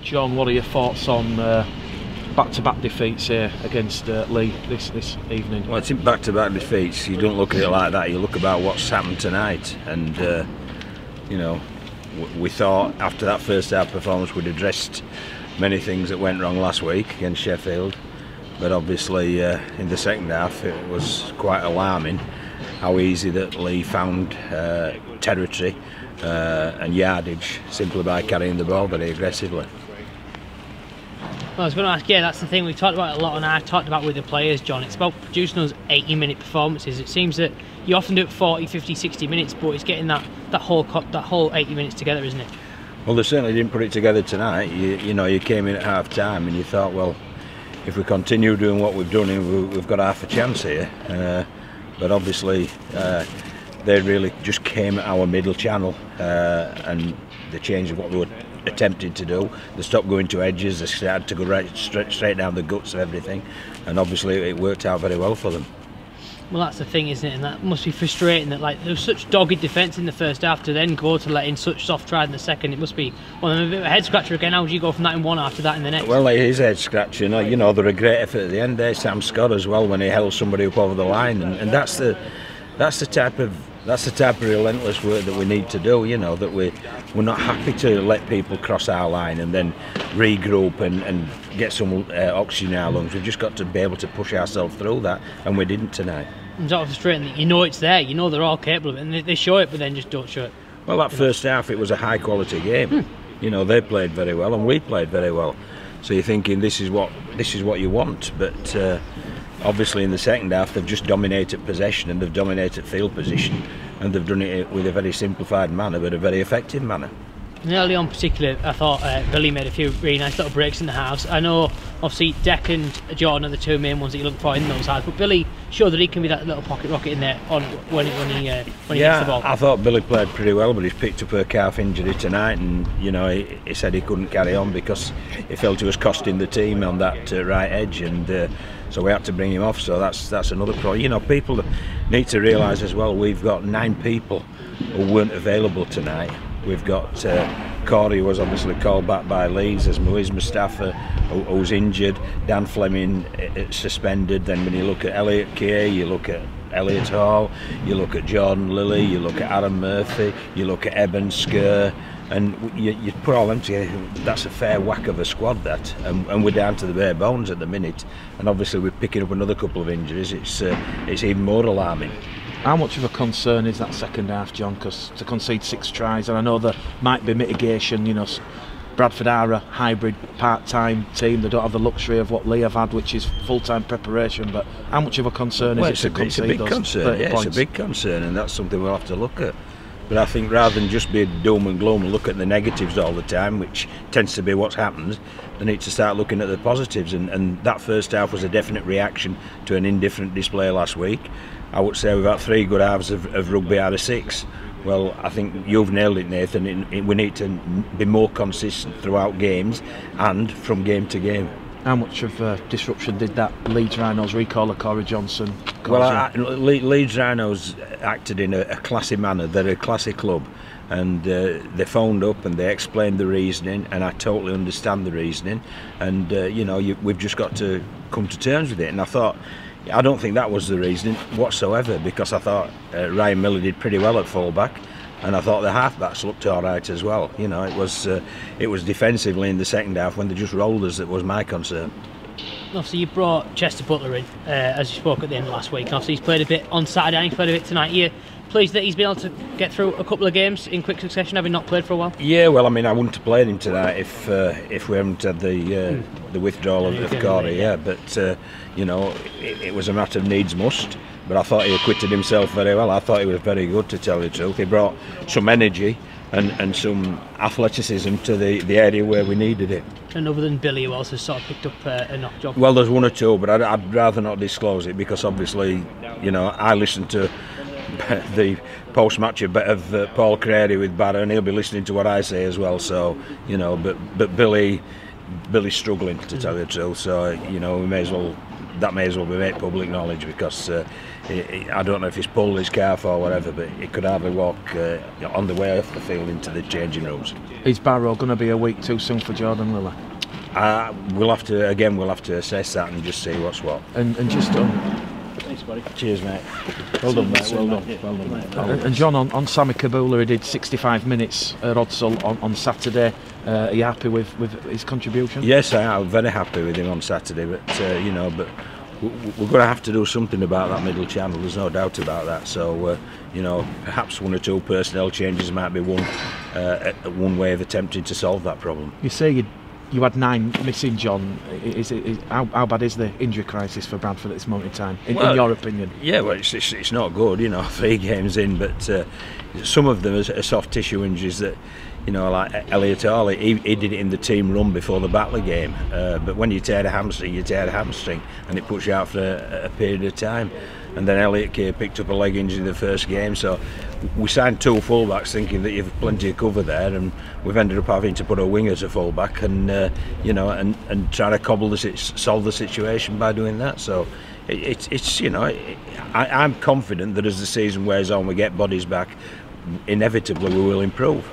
John, what are your thoughts on back-to-back defeats here against Lee this evening? Well, it's in back-to-back defeats. You don't look at it like that. You look about what's happened tonight, and you know, we thought after that first half performance we'd addressed many things that went wrong last week against Sheffield, but obviously in the second half it was quite alarming how easy that Lee found territory and yardage simply by carrying the ball very aggressively. Well, I was going to ask, yeah, that's the thing we talked about a lot, and I talked about with the players, John. It's about producing those 80-minute performances. It seems that you often do it 40, 50, 60 minutes, but it's getting that whole 80 minutes together, isn't it? Well, they certainly didn't put it together tonight. You know, you came in at half time and you thought, well, if we continue doing what we've done, we've got half a chance here. But obviously, they really just came at our middle channel, and they changed what they were attempting to do. They stopped going to edges, they started to go straight down the guts of everything, and obviously it worked out very well for them. Well, that's the thing, isn't it? And that must be frustrating that, like, there was such dogged defence in the first half to then go to let in such soft try in the second. It must be a bit of a head scratcher again. How do you go from that in one half to that in the next? Well, it is head scratching. You know, they're a great effort at the end there. Sam Scott as well, when he held somebody up over the line, and that's the type of relentless work that we need to do. You know, that we're not happy to let people cross our line and then regroup and get some oxygen in our lungs. We've just got to be able to push ourselves through that, and we didn't tonight. It's sort of frustrating that you know it's there, you know they're all capable of it, and they show it, but then just don't show it. Well, that first half, it was a high quality game. You know, they played very well and we played very well. So you're thinking this is what you want, but obviously in the second half they've just dominated possession and they've dominated field position, and they've done it with a very simplified manner but a very effective manner. And early on particularly, I thought Billy made a few really nice little breaks in the halves. I know obviously Deck and Jordan are the two main ones that you look for in those halves, but Billy showed that he can be that little pocket rocket in there when he hits the ball. I thought Billy played pretty well, but he's picked up a calf injury tonight, and you know he said he couldn't carry on because he felt he was costing the team on that right edge, and so we had to bring him off. So that's another pro. You know, people need to realise as well, we've got 9 people who weren't available tonight. We've got Corey, who was obviously called back by Leeds. There's Moise Mustafa, who's injured. Dan Fleming suspended. Then when you look at John Kear, you look at Elliot Hall, you look at Jordan Lilly, you look at Aaron Murphy, you look at Eben Skur, and you put all them together, that's a fair whack of a squad, that, and we're down to the bare bones at the minute, and obviously we're picking up another couple of injuries. It's even more alarming. How much of a concern is that second half, John? Because to concede 6 tries, and I know there might be mitigation, you know, Bradford are a hybrid part-time team. They don't have the luxury of what Lee have had, which is full-time preparation, but how much of a concern is it to concede those 30 points? It's a big concern, and that's something we'll have to look at. But I think rather than just be doom and gloom and look at the negatives all the time, which tends to be what's happened, they need to start looking at the positives, and that first half was a definite reaction to an indifferent display last week. I would say we've had 3 good halves of rugby out of 6. Well, I think you've nailed it, Nathan. We need to be more consistent throughout games and from game to game. How much of disruption did that Leeds Rhinos recall of Corey Johnson cause? Well, Leeds Rhinos acted in a classy manner. They're a classy club, and they phoned up and they explained the reasoning, and I totally understand the reasoning, and you know, we've just got to come to terms with it. And I don't think that was the reasoning whatsoever, because I thought Ryan Miller did pretty well at fullback, and I thought the halfbacks looked all right as well. You know, it was defensively in the second half when they just rolled us that was my concern. Obviously you brought Chester Butler in, as you spoke at the end of last week. Obviously he's played a bit on Saturday and he's played a bit tonight. You're pleased that he's been able to get through a couple of games in quick succession, having not played for a while? Yeah, well, I mean, I wouldn't have played him tonight if we hadn't had the withdrawal of Corey. Yeah, but you know, it was a matter of needs must. But I thought he acquitted himself very well. I thought he was very good, to tell you the truth. He brought some energy and some athleticism to the area where we needed it. And other than Billy, who else has sort of picked up a knock job? Well, there's 1 or 2, but I'd rather not disclose it, because obviously, you know, I listen to the post-match of Paul Crary with Barra, and he'll be listening to what I say as well. So, you know, but Billy's struggling, to tell you the truth. So, you know, we may as well that may as well be made public knowledge, because I don't know if he's pulled his calf or whatever, but he could hardly walk on the way off the field into the changing rooms. Is Barrow going to be a week too soon for Jordan Lilla? We'll have to assess that and just see what's what. And just Thanks, buddy. Cheers, mate. Well done, mate. Well done, mate. And John, on Sammy Kabula, he did 65 minutes at Odsal on Saturday. Are you happy with his contribution? Yes, I am very happy with him on Saturday, but but we're going to have to do something about that middle channel. There's no doubt about that. So perhaps 1 or 2 personnel changes might be one way of attempting to solve that problem. You say you had 9 missing, John. How bad is the injury crisis for Bradford at this moment in time, in your opinion? Yeah, well, it's not good, 3 games in, but some of them are soft tissue injuries that, like Elliot Hawley, he did it in the team run before the Batley game. But when you tear a hamstring, you tear a hamstring, and it puts you out for a period of time. And then Elliot Kear picked up a leg injury in the first game, so we signed 2 fullbacks thinking that you've plenty of cover there, and we've ended up having to put a winger to fullback, and and try to solve the situation by doing that. So I'm confident that as the season wears on, we get bodies back, inevitably we will improve.